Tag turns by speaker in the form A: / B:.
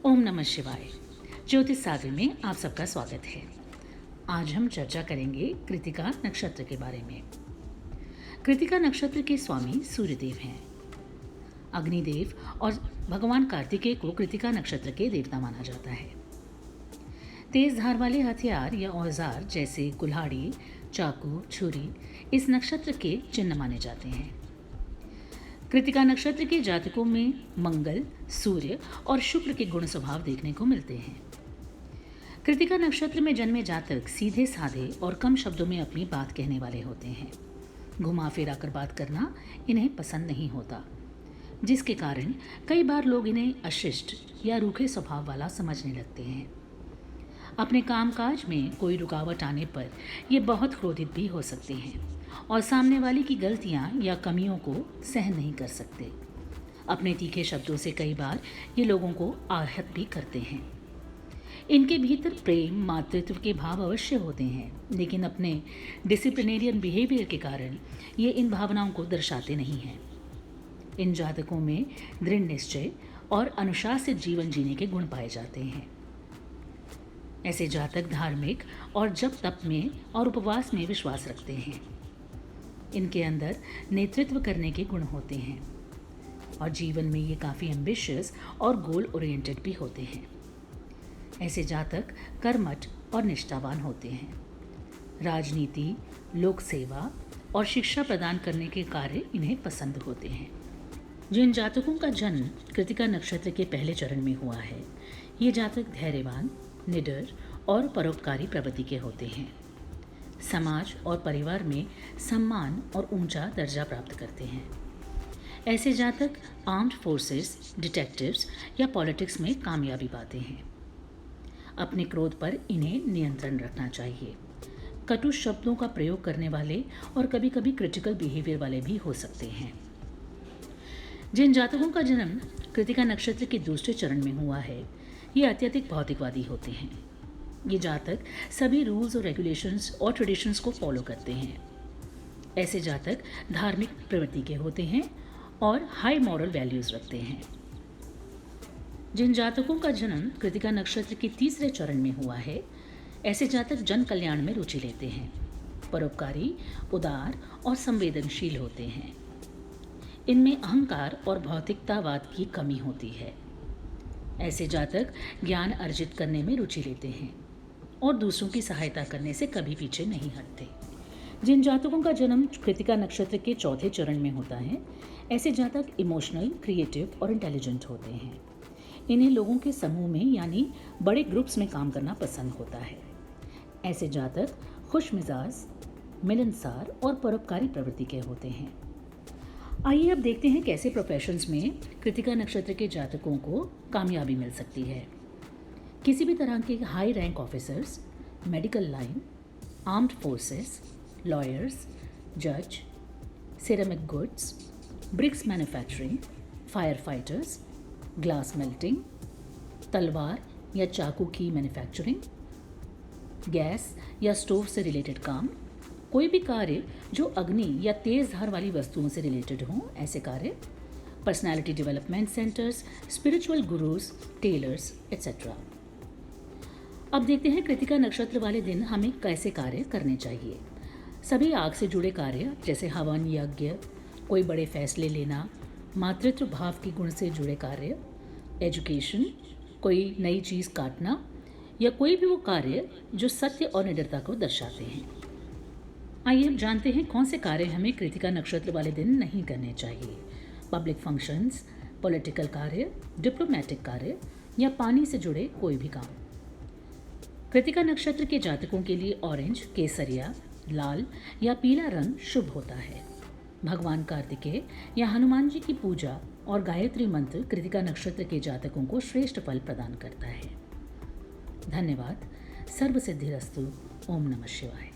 A: ओम नमः शिवाय। ज्योतिष सागर में आप सबका स्वागत है। आज हम चर्चा करेंगे कृतिका नक्षत्र के बारे में। कृतिका नक्षत्र के स्वामी सूर्यदेव हैं। अग्निदेव और भगवान कार्तिकेय को कृतिका नक्षत्र के देवता माना जाता है। तेज धार वाले हथियार या औजार जैसे कुल्हाड़ी, चाकू, छुरी इस नक्षत्र के चिन्ह माने जाते हैं। कृतिका नक्षत्र के जातकों में मंगल, सूर्य और शुक्र के गुण स्वभाव देखने को मिलते हैं। कृतिका नक्षत्र में जन्मे जातक सीधे साधे और कम शब्दों में अपनी बात कहने वाले होते हैं। घुमा फिरा कर बात करना इन्हें पसंद नहीं होता, जिसके कारण कई बार लोग इन्हें अशिष्ट या रूखे स्वभाव वाला समझने लगते हैं। अपने कामकाज में कोई रुकावट आने पर ये बहुत क्रोधित भी हो सकते हैं और सामने वाले की गलतियां या कमियों को सहन नहीं कर सकते। अपने तीखे शब्दों से कई बार ये लोगों को आहत भी करते हैं। इनके भीतर प्रेम, मातृत्व के भाव अवश्य होते हैं, लेकिन अपने डिसिप्लिनेरियन बिहेवियर के कारण ये इन भावनाओं को दर्शाते नहीं हैं। इन जातकों में दृढ़ निश्चय और अनुशासित जीवन जीने के गुण पाए जाते हैं। ऐसे जातक धार्मिक और जप तप में और उपवास में विश्वास रखते हैं। इनके अंदर नेतृत्व करने के गुण होते हैं और जीवन में ये काफ़ी एम्बिशियस और गोल ओरिएंटेड भी होते हैं। ऐसे जातक कर्मठ और निष्ठावान होते हैं। राजनीति, लोक सेवा और शिक्षा प्रदान करने के कार्य इन्हें पसंद होते हैं। जिन जातकों का जन्म कृतिका नक्षत्र के पहले चरण में हुआ है, ये जातक धैर्यवान, निडर और परोपकारी प्रवृत्ति के होते हैं। समाज और परिवार में सम्मान और ऊंचा दर्जा प्राप्त करते हैं। ऐसे जातक आर्म्ड फोर्सेस, डिटेक्टिव्स या पॉलिटिक्स में कामयाबी पाते हैं। अपने क्रोध पर इन्हें नियंत्रण रखना चाहिए। कटु शब्दों का प्रयोग करने वाले और कभी कभी क्रिटिकल बिहेवियर वाले भी हो सकते हैं। जिन जातकों का जन्म कृतिका नक्षत्र के दूसरे चरण में हुआ है, ये अत्यधिक भौतिकवादी होते हैं। ये जातक सभी रूल्स और रेगुलेशंस और ट्रेडिशंस को फॉलो करते हैं। ऐसे जातक धार्मिक प्रवृत्ति के होते हैं और हाई मॉरल वैल्यूज रखते हैं। जिन जातकों का जन्म कृतिका नक्षत्र के तीसरे चरण में हुआ है, ऐसे जातक जन कल्याण में रुचि लेते हैं, परोपकारी, उदार और संवेदनशील होते हैं। इनमें अहंकार और भौतिकतावाद की कमी होती है। ऐसे जातक ज्ञान अर्जित करने में रुचि लेते हैं और दूसरों की सहायता करने से कभी पीछे नहीं हटते। जिन जातकों का जन्म कृतिका नक्षत्र के चौथे चरण में होता है, ऐसे जातक इमोशनल, क्रिएटिव और इंटेलिजेंट होते हैं। इन्हें लोगों के समूह में यानी बड़े ग्रुप्स में काम करना पसंद होता है। ऐसे जातक खुश मिजाज, मिलनसार और परोपकारी प्रवृत्ति के होते हैं। आइए अब देखते हैं कैसे प्रोफेशंस में कृतिका नक्षत्र के जातकों को कामयाबी मिल सकती है। किसी भी तरह के high rank officers, medical line, armed forces, lawyers, जज, ceramic goods, bricks manufacturing, fire fighters, glass melting, तलवार या चाकू की मैन्युफैक्चरिंग, गैस या स्टोव से रिलेटेड काम, कोई भी कार्य जो अग्नि या तेज धार वाली वस्तुओं से रिलेटेड हों, ऐसे कार्य, personality development centres, spiritual gurus, tailors et cetera. अब देखते हैं कृतिका नक्षत्र वाले दिन हमें कैसे कार्य करने चाहिए। सभी आग से जुड़े कार्य जैसे हवन, यज्ञ, कोई बड़े फैसले लेना, मातृत्व भाव के गुण से जुड़े कार्य, एजुकेशन, कोई नई चीज़ काटना या कोई भी वो कार्य जो सत्य और निडरता को दर्शाते हैं। आइए अब जानते हैं कौन से कार्य हमें कृतिका नक्षत्र वाले दिन नहीं करने चाहिए। पब्लिक फंक्शंस, पॉलिटिकल कार्य, डिप्लोमेटिक कार्य या पानी से जुड़े कोई भी काम। कृतिका नक्षत्र के जातकों के लिए ऑरेंज, केसरिया, लाल या पीला रंग शुभ होता है। भगवान कार्तिकेय या हनुमान जी की पूजा और गायत्री मंत्र कृतिका नक्षत्र के जातकों को श्रेष्ठ फल प्रदान करता है। धन्यवाद। सर्व सिद्धिरस्तु। ओम नमः शिवाय।